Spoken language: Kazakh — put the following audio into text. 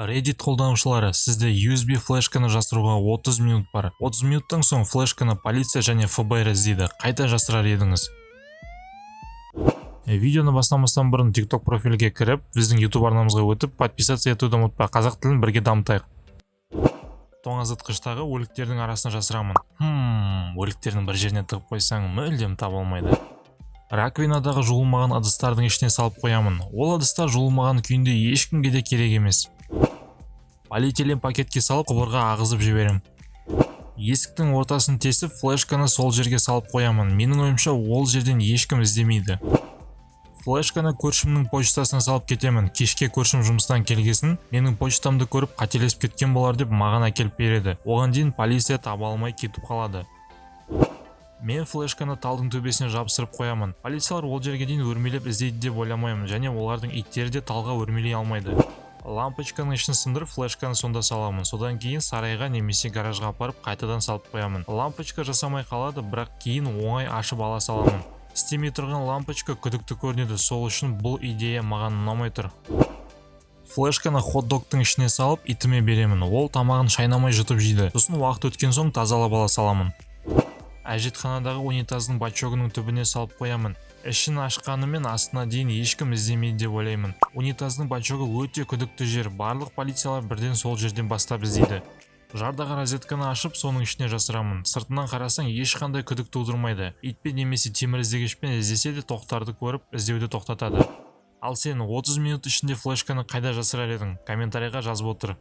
Reddit қолданушылары, сізде USB флешканы жасыруға 30 минут бар. 30 минуттан соң флешканы полиция және ФБР іздейді. Қайда жасырар едіңіз? Видеоны бастамастан бұрын TikTok профилге кіріп, біздің YouTube арнамызға өтіп, подписаться етуді ұмытпа. Қазақ тілін бірге дамытайық. Тоңазытқыштағы өліктердің арасына жасырамын. Өліктердің бір жеріне тығып қойсаң, мүлдем табылмайды. Раковинадағы жуылмаған ыдыстардың ішіне салып қоямын. Ол ыдыстар жуылмаған күйінде ешкімге де керек емес. Полиэтилен пакетке салып құбырға ағызып жіберем. Есіктің ортасын тесіп, флешканы сол жерге салып қоямын. Менің ойымша, ол жерден ешкім іздемейді. Флешканы көршімнің почтасына салып кетемін. Кешке көршім жұмыстан келгесін, менің почтамды көріп қателесіп кеткен болар деп маған әкеліп береді. Оған дейін полиция таба алмай кетіп қалады. Мен флешканы талдың төбесіне жабыстырып қоямын. Полициялар ол жерге дейін өрмелеп іздейді деп ойламаймын, және олардың иттері де талға өрмелей алмайды. Лампочканың ішін сындырып, флешканы сонда саламын. Содан кейін сарайға немесе гаражға апарып қайтадан салып қоямын. Лампочка жасамай қалады, бірақ кейін оңай ашып ала саламын. Істемей тұрған лампочка күдікті көрінеді, сол үшін бұл идея маған ұнамай тұр. Флешканы хот-догтың ішіне салып, итіме беремін. Ол тамағын шайнамай жұтып жейді. Сосын уақыт өткен соң тазалап ала саламын. Әжетханадағы унитаздың бачогының түбіне салып қоямын. Ішін ашқанымен астына дейін ешкім іздемейді деп ойлаймын. Унитаздың бачогы өте күдікті жер. Барлық полициялар бірден сол жерден бастап іздейді. Жардағы розетканы ашып, соның ішіне жасырамын. Сыртынан қарасаң, ешқандай күдік тудырмайды. Итпен немесе темір іздегішпен іздесе де тоқтарды көріп, іздеуді тоқтатады. Ал сен 30 минут ішінде флешканы қайда жасырар едің? Комментарийға жазып отыр.